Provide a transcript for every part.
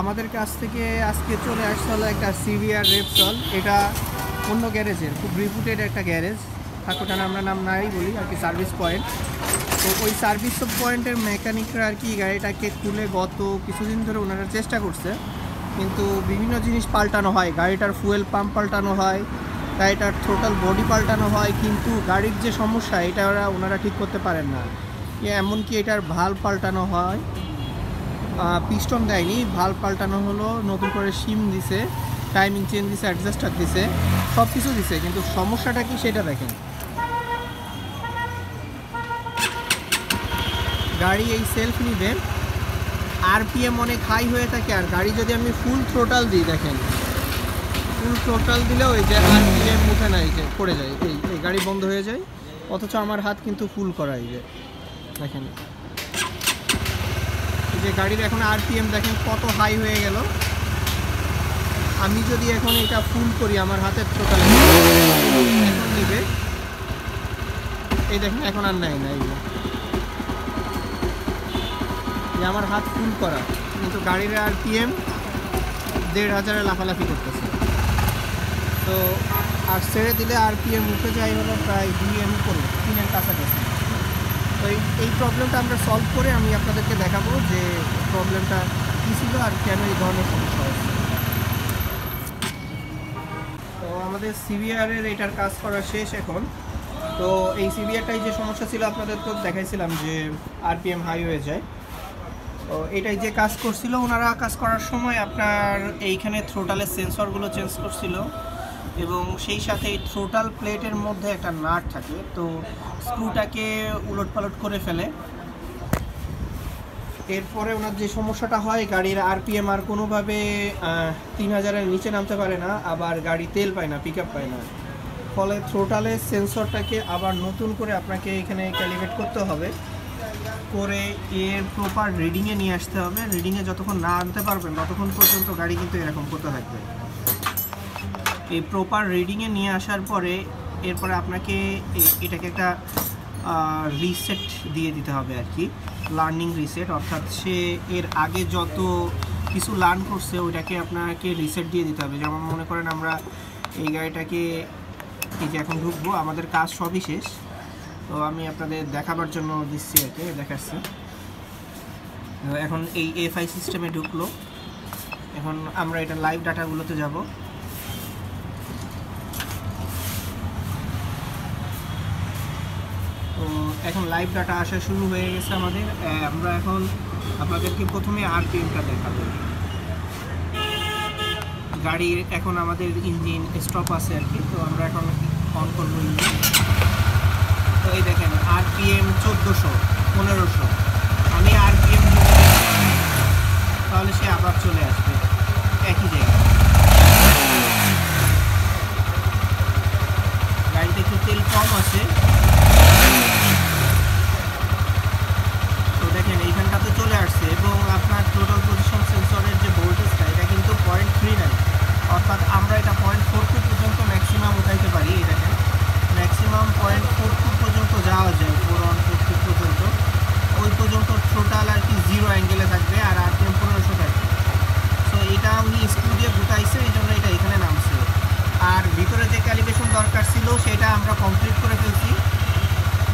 আমাদের কাছ থেকে আজকে চলে আসতে হলো একটা সিভিআর রেপসল। এটা অন্য গ্যারেজের, খুব রিপুটেড একটা গ্যারেজ, ঠাকুরটার আমরা নাম নাই বলি আর কি, সার্ভিস পয়েন্ট। তো ওই সার্ভিস পয়েন্টের মেকানিকরা আর কি গাড়িটাকে খুলে গত কিছুদিন ধরে ওনারা চেষ্টা করছে, কিন্তু বিভিন্ন জিনিস পাল্টানো হয়, গাড়িটার ফুয়েল পাম্প পাল্টানো হয়, গাড়িটার টোটাল বডি পাল্টানো হয়, কিন্তু গাড়ির যে সমস্যা এটা ওনারা ঠিক করতে পারেন না। এমনকি এটার ভাল্ব পাল্টানো হয়, পিস্টন দেয়নি, ভাল্ব পাল্টানো হলো, নতুন করে সিম দিছে, টাইমিং চেঞ্জ দিছে, অ্যাডজাস্টার দিছে, সব কিছু দিছে, কিন্তু সমস্যাটা কি সেটা দেখেন। গাড়ি এই সেলফ নিবে, আরপিএম অনেক হাই হয়ে থাকে, আর গাড়ি যদি আমি ফুল থ্রোটাল দিই, দেখেন ফুল থ্রোটাল দিলেও এই যে আরপিএম উঠে না, এই যে পড়ে যায়, এই গাড়ি বন্ধ হয়ে যায়, অথচ আমার হাত কিন্তু ফুল করা, এই যে দেখেন যে গাড়ির এখন আরপিএম দেখেন কত হাই হয়ে গেল। আমি যদি এখন এটা ফুল করি, আমার হাতের থ্রোটাল এখন নিবে, এই দেখেন এখন আর নেয় না, এই যে আমার হাত ফুল করা, কিন্তু গাড়ির আরপিএম 1500-এ লাফালাফি করতেছে। তো আর ছেড়ে দিলে আরপিএম উঠে যায় হলো প্রায় 2 করে 3-এর কাছাকাছি। তো এই প্রবলেমটা আমরা সলভ করে আমি আপনাদেরকে দেখাবো যে প্রবলেমটা কী ছিল আর কেন এই ধরনের সমস্যা হচ্ছে। তো আমাদের সিভিআরের এটার কাজ করা শেষ এখন। তো এই সিভিআরটাই যে সমস্যা ছিল আপনাদের তো দেখাইছিলাম যে আরপিএম হাই হয়ে যায়। তো এটাই যে কাজ করছিল, ওনারা কাজ করার সময় আপনার এইখানে থ্রোটালের সেন্সরগুলো চেঞ্জ করছিল, এবং সেই সাথে এই থ্রোটাল প্লেটের মধ্যে একটা নাট থাকে, তো স্ক্রুটাকে উলটপালট করে ফেলে। এরপরে ওনার যে সমস্যাটা হয়, গাড়ির আরপিএম আর কোনোভাবে 3000-এর নিচে নামতে পারে না, আবার গাড়ি তেল পায় না, পিক আপ পায় না, ফলে থ্রোটালের সেন্সরটাকে আবার নতুন করে আপনাকে এখানে ক্যালিব্রেট করতে হবে, করে এর প্রপার রিডিংয়ে নিয়ে আসতে হবে। রিডিংয়ে যতক্ষণ না আনতে পারবেন ততক্ষণ পর্যন্ত গাড়ি কিন্তু এরকম করতে থাকবে। এই প্রপার রিডিংয়ে নিয়ে আসার পরে এরপরে আপনাকে এটাকে একটা রিসেট দিয়ে দিতে হবে আর কি, লার্নিং রিসেট, অর্থাৎ সে এর আগে যত কিছু লার্ন করছে ওইটাকে আপনাকে রিসেট দিয়ে দিতে হবে। যেমন মনে করেন আমরা এই গাড়িটাকে এই যে এখন ঢুকবো, আমাদের কাজ সবই শেষ, তো আমি আপনাদের দেখাবার জন্য দিচ্ছি আর কি, দেখাচ্ছি। এখন এই এফআই সিস্টেমে ঢুকলো, এখন আমরা এটা লাইভ ডাটাগুলোতে যাব। তো এখন লাইভ ডাটা আসা শুরু হয়ে গেছে আমাদের। আমরা এখন আপনাদেরকে প্রথমে আরপিএমটা দেখাবো। গাড়ির এখন আমাদের ইঞ্জিন স্টপ আছে আর কি, তো আমরা এখন অন করবো ইঞ্জিন। তো এই দেখেন আরপিএম 1400, 1500, আমি আরপিএম তাহলে সে আবার চলে আসবে একই জায়গায়। গাড়িতে একটু তেল কম আছে, তো দেখেন এইখানটাতে চলে আসছে, এবং আপনার টোটাল পজিশন সেন্সরের যে ভোল্টেজটা এটা কিন্তু 0.39, অর্থাৎ আমরা এটা 0.42 পর্যন্ত ম্যাক্সিমাম উঠাইতে পারি। এই দেখেন ম্যাক্সিমাম 0.42 পর্যন্ত যাওয়া যায়, 4142 পর্যন্ত, ওই পর্যন্ত টোটাল আর কি 0 অ্যাঙ্গেলে থাকবে, আর আরপিএম 1500 থাকবে। সো এটা উনি স্ক্রু দিয়ে গুটাইছে, এই জন্য এটা এখানে নামছে। আর ভিতরে যে ক্যালিব্রেশন দরকার ছিল সেটা আমরা কমপ্লিট করে ফেলছি।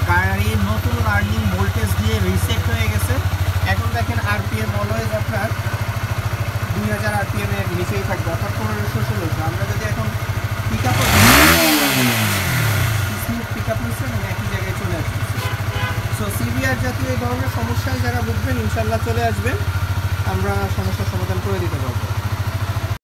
গাড়ির নতুন লার্নিং ভোল্টেজ দিয়ে রিসেট হয়ে গেছে। এখন দেখেন আরপিএম অলওয়েজ আপনার 2000 আরপিএম এর নিচেই থাকবে, অর্থাৎ 1500-1600। আমরা যদি এখন পিক আপ পিক আপ নিচ্ছে মানে একই জায়গায় চলে আসতেছে। সো সিভিআর জাতীয় এই ধরনের সমস্যায় যারা ভুগবেন ইনশাল্লাহ চলে আসবেন, আমরা সমস্যার সমাধান করে দিতে পারবো।